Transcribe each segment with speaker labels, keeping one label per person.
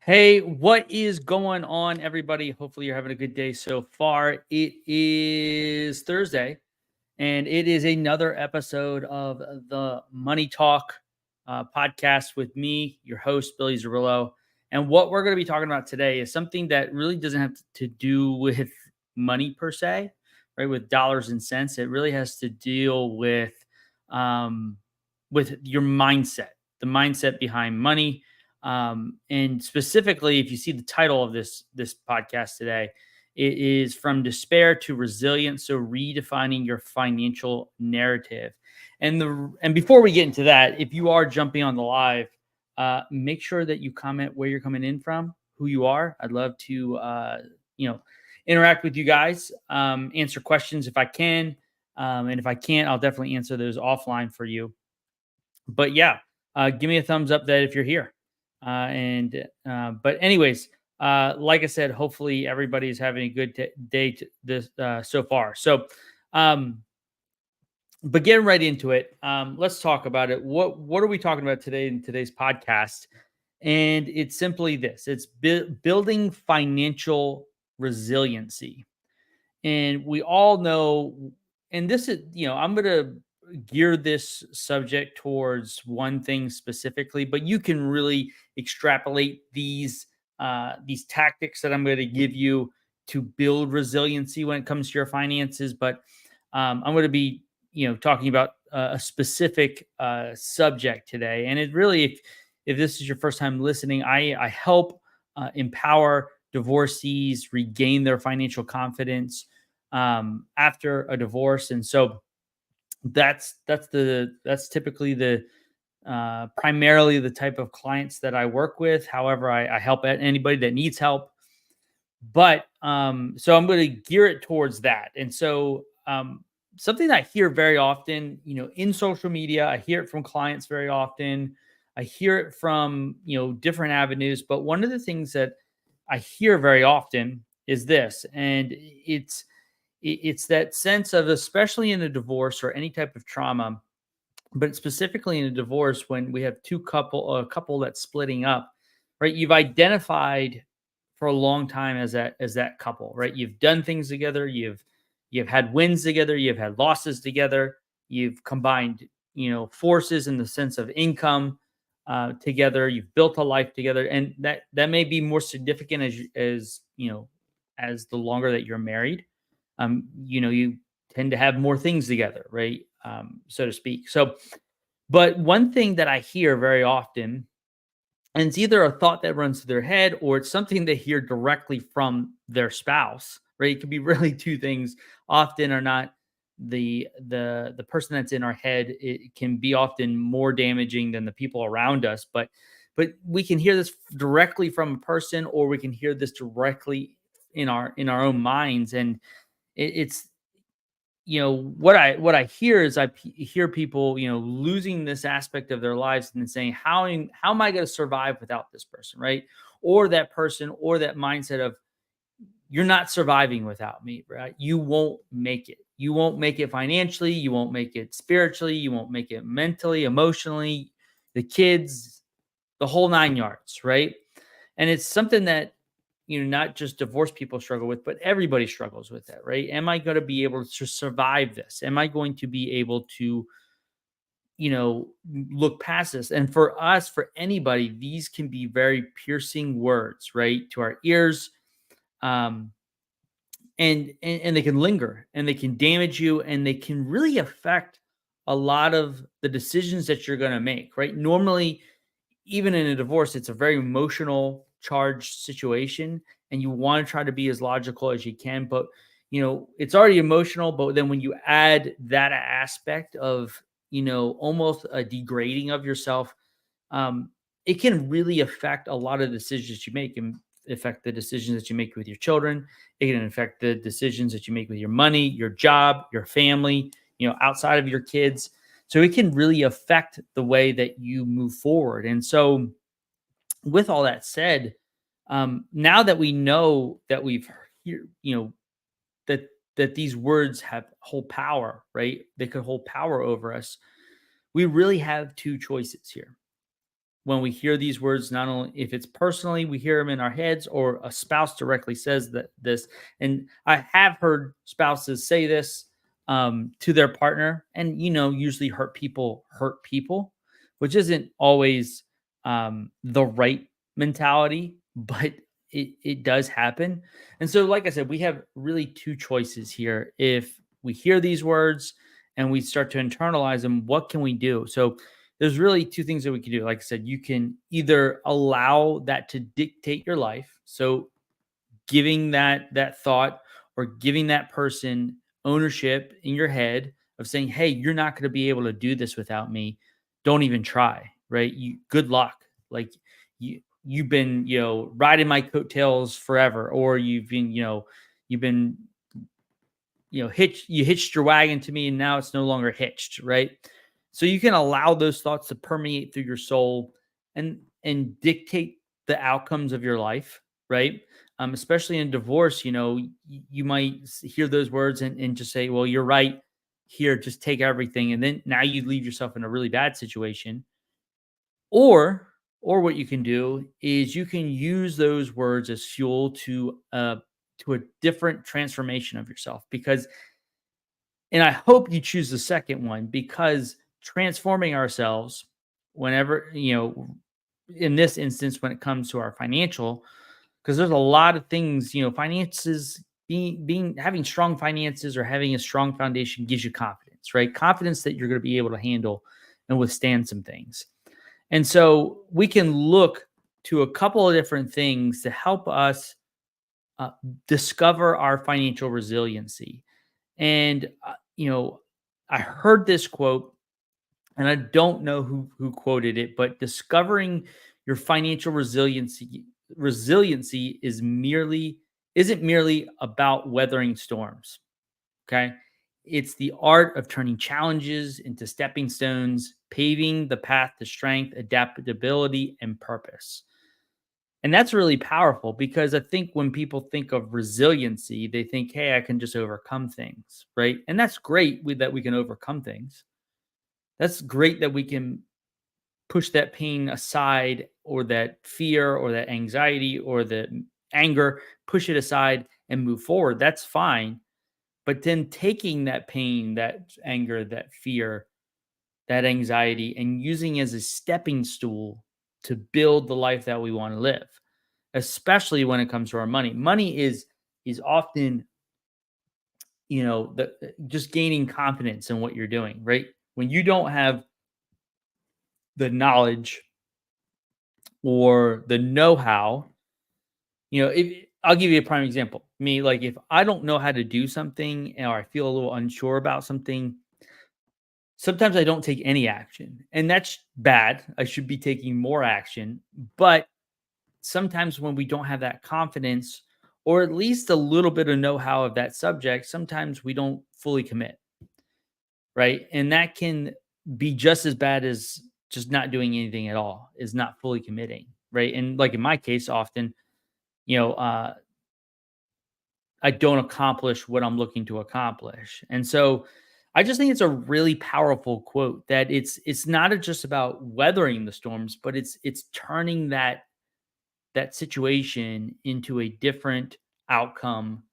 Speaker 1: Hey, what is going on, everybody? Hopefully, you're having a good day so far. It is Thursday, and it is another episode of the Money Talk podcast with me, your host, Billy Zerillo. And what we're going to be talking about today is something that really doesn't have to do with money per se, right? With dollars and cents. It really has to deal um, with your mindset, the mindset behind money, and specifically, if you see the title of this podcast today, it is from despair to resilience. So redefining your financial narrative. And before we get into that, if you are jumping on the live, make sure that you comment where you're coming in from, who you are. I'd love to you know interact with you guys, answer questions if I can, and if I can't, I'll definitely answer those offline for you. But yeah, give me a thumbs up that if you're here. But anyways, like I said, hopefully everybody's having a good day this so far. Um, but getting right into it, let's talk about it. What are we talking about today in today's podcast? And it's simply this: it's building financial resiliency. And we all know, and this is, I'm going to gear this subject towards one thing specifically, but you can really extrapolate these tactics that I'm going to give you to build resiliency when it comes to your finances. But I'm going to be, talking about a specific subject today. And it really, if this is your first time listening, I help empower divorcees regain their financial confidence after a divorce. And so that's typically the primarily the type of clients that I work with. However, I help anybody that needs help. But so I'm going to gear it towards that. And so something that I hear very often, in social media, I hear it from clients very often. I hear it from, different avenues. But one of the things that I hear very often is this, and it's that sense of, especially in a divorce or any type of trauma, but specifically in a divorce, when we have a couple that's splitting up, right? You've identified for a long time as that couple, right? You've done things together, you've had wins together, you've had losses together, you've combined, forces in the sense of income together, you've built a life together, and that may be more significant as the longer that you're married. You tend to have more things together, right? So to speak. So, but one thing that I hear very often, and it's either a thought that runs through their head or it's something they hear directly from their spouse, right? It could be really two things. Often are not the person that's in our head. It can be often more damaging than the people around us, but we can hear this directly from a person, or we can hear this directly in our own minds. And it's what I hear is hear people, losing this aspect of their lives and saying, how am I going to survive without this person, right? Or that person, or that mindset of, you're not surviving without me, right? You won't make it. You won't make it financially, you won't make it spiritually, you won't make it mentally, emotionally, the kids, the whole nine yards, right? And it's something that, not just divorced people struggle with, but everybody struggles with that, right? Am I going to be able to survive this? Am I going to be able to, look past this? And for us, for anybody, these can be very piercing words, right, to our ears. Um, and they can linger, and they can damage you, and they can really affect a lot of the decisions that you're going to make, right? Normally, even in a divorce, it's a very emotional charged situation, and you want to try to be as logical as you can, but it's already emotional. But then when you add that aspect of, almost a degrading of yourself, um, it can really affect a lot of decisions you make, and affect the decisions that you make with your children. It can affect the decisions that you make with your money, your job, your family, outside of your kids. So it can really affect the way that you move forward. And so, with all that said, now that we know that we've hear, that these words hold power, right? They could hold power over us. We really have two choices here. when we hear these words, not only if it's personally, we hear them in our heads, or a spouse directly says that this. And I have heard spouses say this to their partner, and usually hurt people, which isn't always the right mentality, but it does happen. And so, like I said, we have really two choices here. If we hear these words and we start to internalize them, what can we do? So there's really two things that we can do. Like I said, you can either allow that to dictate your life. So giving that thought, or giving that person ownership in your head of saying, "Hey, you're not going to be able to do this without me. Don't even try." Right? You good luck. Like you've been, riding my coattails forever, or you've been, you hitched your wagon to me and now it's no longer hitched, right? So you can allow those thoughts to permeate through your soul and dictate the outcomes of your life, right? Especially in divorce, you might hear those words and just say, well, you're right here, just take everything. And then now you leave yourself in a really bad situation. Or what you can do is you can use those words as fuel to a different transformation of yourself. Because and I hope you choose the second one, because transforming ourselves, whenever, in this instance, when it comes to our financial, because there's a lot of things, finances, being having strong finances or having a strong foundation gives you confidence, right? Confidence that you're going to be able to handle and withstand some things. And so we can look to a couple of different things to help us uh, discover our financial resiliency. And I heard this quote, and I don't know who quoted it, but discovering your financial resiliency isn't merely about weathering storms. Okay. It's the art of turning challenges into stepping stones, paving the path to strength, adaptability, and purpose. And that's really powerful, because I think when people think of resiliency, they think, hey, I can just overcome things, right? And that's great that we can overcome things. That's great that we can push that pain aside, or that fear, or that anxiety, or the anger, push it aside and move forward. That's fine. But then taking that pain, that anger, that fear, that anxiety, and using it as a stepping stool to build the life that we want to live, especially when it comes to our money. Money is often, just gaining confidence in what you're doing, right? When you don't have the knowledge or the know-how, if I'll give you a prime example. Me, like, if I don't know how to do something, or I feel a little unsure about something, sometimes I don't take any action. And that's bad. I should be taking more action. But sometimes when we don't have that confidence, or at least a little bit of know-how of that subject, sometimes we don't fully commit, right? And that can be just as bad as just not doing anything at all, is not fully committing, right? And like in my case, often, you know, uh, I don't accomplish what I'm looking to accomplish. And so I just think it's a really powerful quote, that it's not just about weathering the storms, but it's turning that situation into a different outcome,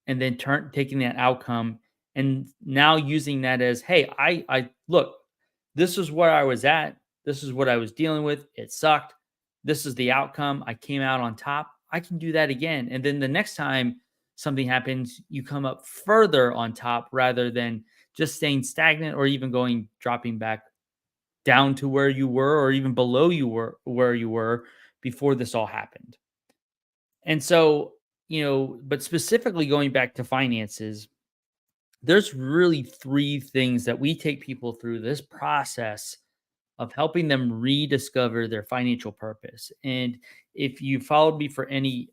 Speaker 1: and then taking that outcome and now using that as, hey, I look, this is where I was at, this is what I was dealing with, it sucked, this is the outcome, I came out on top, I can do that again. And then the next time something happens, you come up further on top, rather than just staying stagnant, or even dropping back down to where you were, or even below you were where you were before this all happened. And so, but specifically going back to finances, there's really three things that we take people through this process of helping them rediscover their financial purpose. And if you followed me for any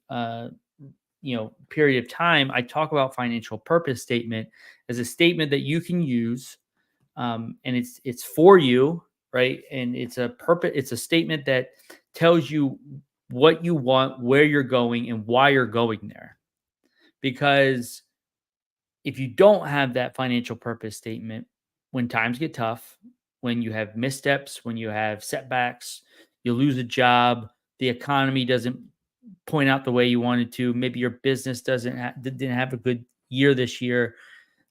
Speaker 1: period of time, I talk about financial purpose statement as a statement that you can use, and it's for you, right? And it's a purpose. It's a statement that tells you what you want, where you're going, and why you're going there. Because if you don't have that financial purpose statement, when times get tough, when you have missteps, when you have setbacks, you lose a job, the economy doesn't point out the way you wanted to. Maybe your business didn't have a good year this year.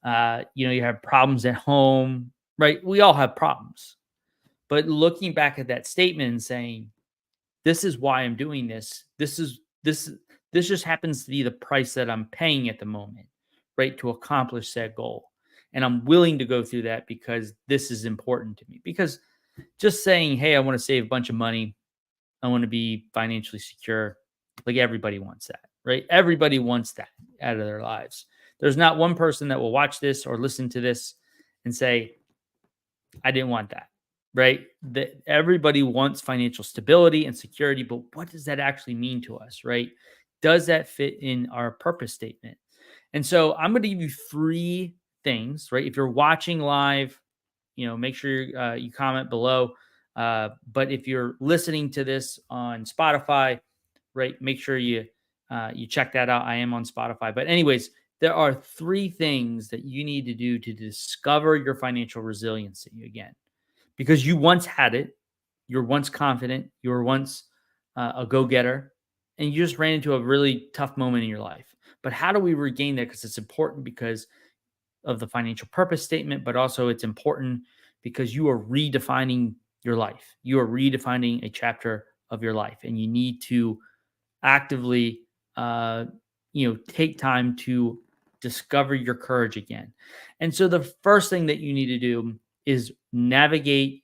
Speaker 1: You have problems at home, right? We all have problems. But looking back at that statement and saying, this is why I'm doing this. This just happens to be the price that I'm paying at the moment, right? To accomplish that goal. And I'm willing to go through that because this is important to me. Because just saying, hey, I want to save a bunch of money, I want to be financially secure. Like everybody wants that, right? Everybody wants that out of their lives. There's not one person that will watch this or listen to this and say, I didn't want that, right? That everybody wants financial stability and security, but what does that actually mean to us, right? Does that fit in our purpose statement? And so I'm going to give you three things, right? If you're watching live, make sure you comment below. But if you're listening to this on Spotify, right, make sure you check that out. I am on Spotify. But anyways, there are three things that you need to do to discover your financial resiliency again, because you once had it, you were once confident, you were once a go-getter, and you just ran into a really tough moment in your life. But how do we regain that? Because it's important because of the financial purpose statement, but also it's important because you are redefining your life. You are redefining a chapter of your life, and you need to actively, take time to discover your courage again. And so the first thing that you need to do is navigate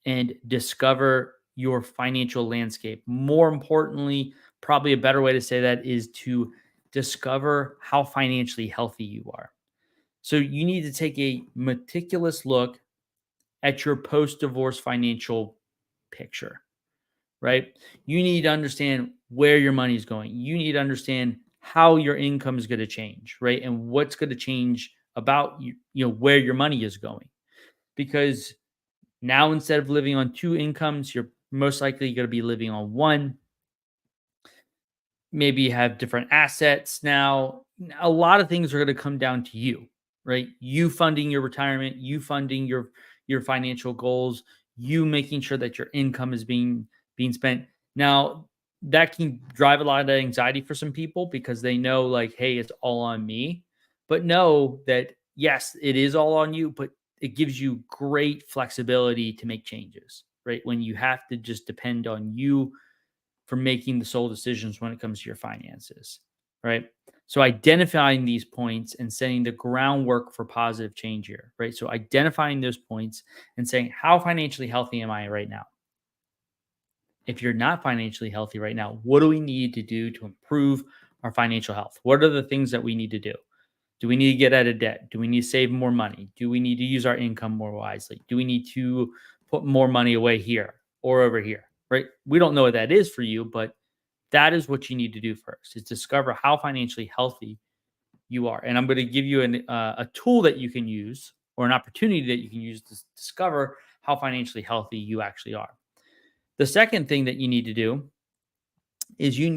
Speaker 1: and discover your financial landscape. More importantly, probably a better way to say that is to discover how financially healthy you are. So you need to take a meticulous look at your post-divorce financial picture, right? You need to understand where your money is going. You need to understand how your income is going to change, right? And what's going to change about where your money is going. Because now instead of living on two incomes, you're most likely going to be living on one. Maybe you have different assets now. A lot of things are going to come down to you, right? You funding your retirement, you funding your financial goals, you making sure that your income is being spent. Now, that can drive a lot of anxiety for some people because they know like, hey, it's all on me. But know that yes, it is all on you, but it gives you great flexibility to make changes, right? When you have to just depend on you for making the sole decisions when it comes to your finances, right? So identifying these points and setting the groundwork for positive change here, right? So identifying those points and saying, how financially healthy am I right now? If you're not financially healthy right now, what do we need to do to improve our financial health? What are the things that we need to do? Do we need to get out of debt? Do we need to save more money? Do we need to use our income more wisely? Do we need to put more money away here or over here? Right? We don't know what that is for you, but that is what you need to do first is discover how financially healthy you are. And I'm going to give you a tool that you can use or an opportunity that you can use to discover how financially healthy you actually are. The second thing that you need to do is you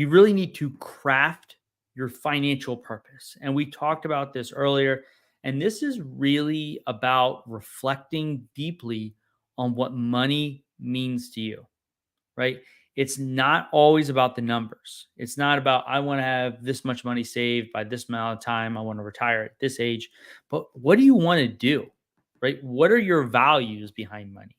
Speaker 1: really need to craft your financial purpose. And we talked about this earlier. And this is really about reflecting deeply on what money means to you, right? It's not always about the numbers. It's not about, I want to have this much money saved by this amount of time. I want to retire at this age. But what do you want to do, right? What are your values behind money?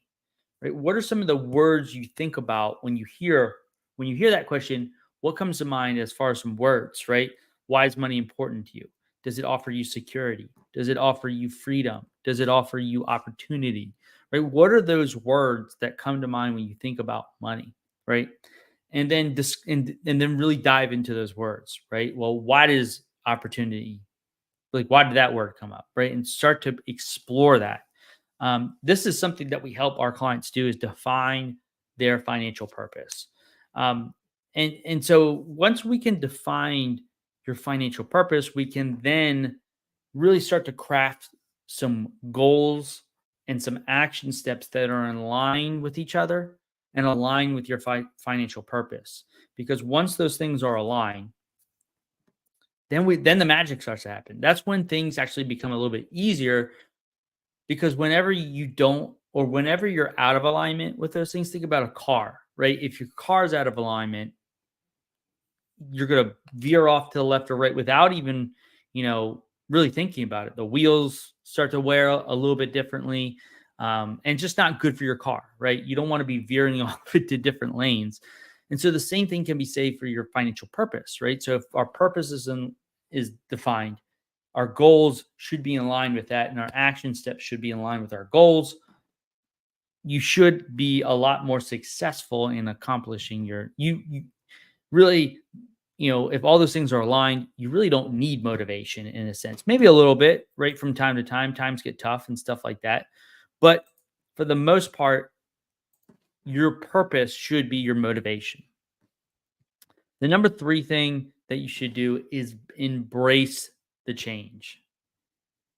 Speaker 1: Right? What are some of the words you think about when you hear that question? What comes to mind as far as some words, right? Why is money important to you? Does it offer you security? Does it offer you freedom? Does it offer you opportunity? Right? What are those words that come to mind when you think about money, right? And then and then really dive into those words, right? Well, why does opportunity, like why did that word come up, right? And start to explore that. This is something that we help our clients do is define their financial purpose. And so once we can define your financial purpose, we can then really start to craft some goals and some action steps that are in line with each other and align with your financial purpose. Because once those things are aligned, then the magic starts to happen. That's when things actually become a little bit easier because whenever you don't or whenever you're out of alignment with those things, think about a car, right? If your car's out of alignment, you're going to veer off to the left or right without even, really thinking about it. The wheels start to wear a little bit differently, and just not good for your car, right? You don't want to be veering off into different lanes. And so the same thing can be said for your financial purpose, right? So if our purpose is defined, our goals should be in line with that, and our action steps should be in line with our goals. You should be a lot more successful in accomplishing you really, if all those things are aligned, you really don't need motivation in a sense. Maybe a little bit, right? From time to time, times get tough and stuff like that. But for the most part, your purpose should be your motivation. The number 3 thing that you should do is embrace the change.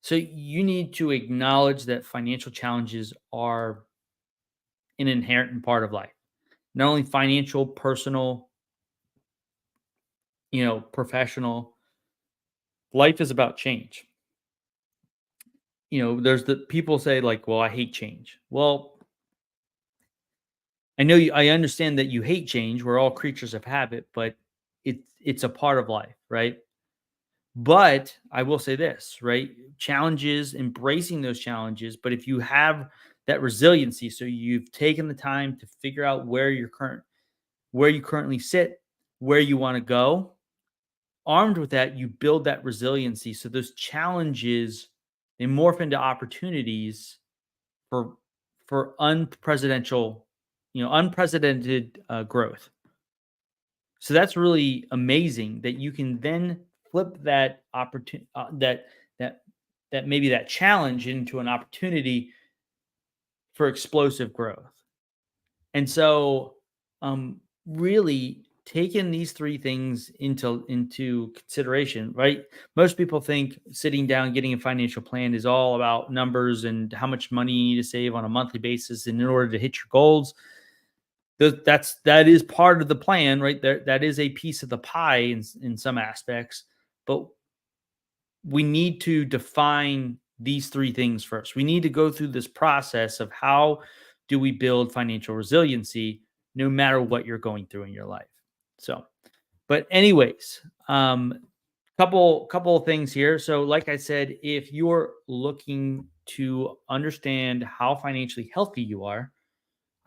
Speaker 1: So you need to acknowledge that financial challenges are an inherent part of life. Not only financial, personal, professional. Life is about change. There's the people say like, "Well, I hate change." Well, I understand that you hate change. We're all creatures of habit, but it's a part of life, right? But I will say this, right? Challenges, embracing those challenges, but if you have that resiliency, so you've taken the time to figure out where you currently sit, where you want to go, armed with that, you build that resiliency. So those challenges, they morph into opportunities for unprecedented growth. So that's really amazing that you can then flip that opportunity, that maybe that challenge into an opportunity for explosive growth. And so, really taking these 3 things into consideration, right? Most people think sitting down, getting a financial plan is all about numbers and how much money you need to save on a monthly basis and in order to hit your goals. That is part of the plan, right? There, that is a piece of the pie in some aspects, but we need to define these 3 things first. We need to go through this process of how do we build financial resiliency no matter what you're going through in your life. So, but anyways, couple of things here. So, like I said, if you're looking to understand how financially healthy you are,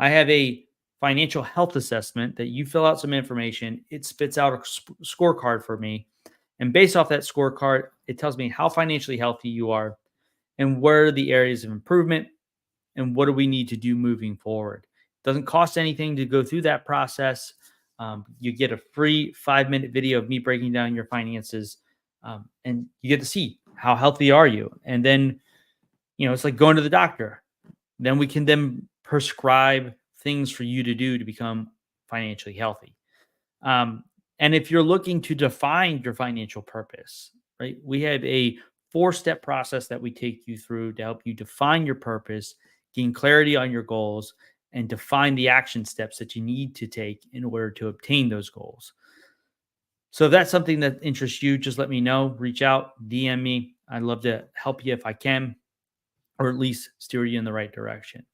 Speaker 1: I have a financial health assessment that you fill out some information. It spits out a scorecard for me. And based off that scorecard, it tells me how financially healthy you are and where are the areas of improvement and what do we need to do moving forward. Doesn't cost anything to go through that process. You get a free 5-minute video of me breaking down your finances, and you get to see how healthy are you. And then, it's like going to the doctor. Then we can then prescribe things for you to do to become financially healthy. And if you're looking to define your financial purpose, right, we have a 4-step process that we take you through to help you define your purpose, gain clarity on your goals, and define the action steps that you need to take in order to obtain those goals. So if that's something that interests you, just let me know. Reach out, DM me. I'd love to help you if I can, or at least steer you in the right direction.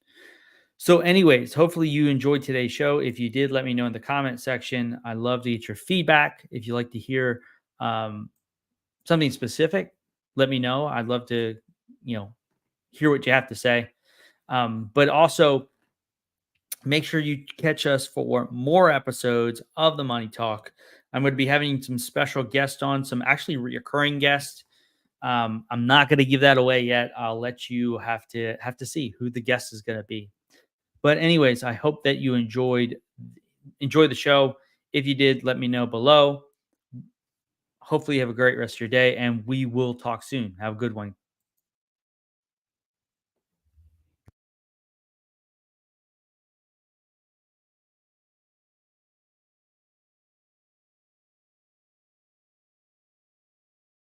Speaker 1: So, anyways, hopefully you enjoyed today's show. If you did, let me know in the comment section. I love to get your feedback. If you like to hear something specific, let me know. I'd love to, hear what you have to say. But also, make sure you catch us for more episodes of the Money Talk. I'm going to be having some special guests on, some actually recurring guests. I'm not going to give that away yet. I'll let you have to see who the guest is going to be. But anyways, I hope that you enjoy the show. If you did, let me know below. Hopefully you have a great rest of your day, and we will talk soon. Have a good one.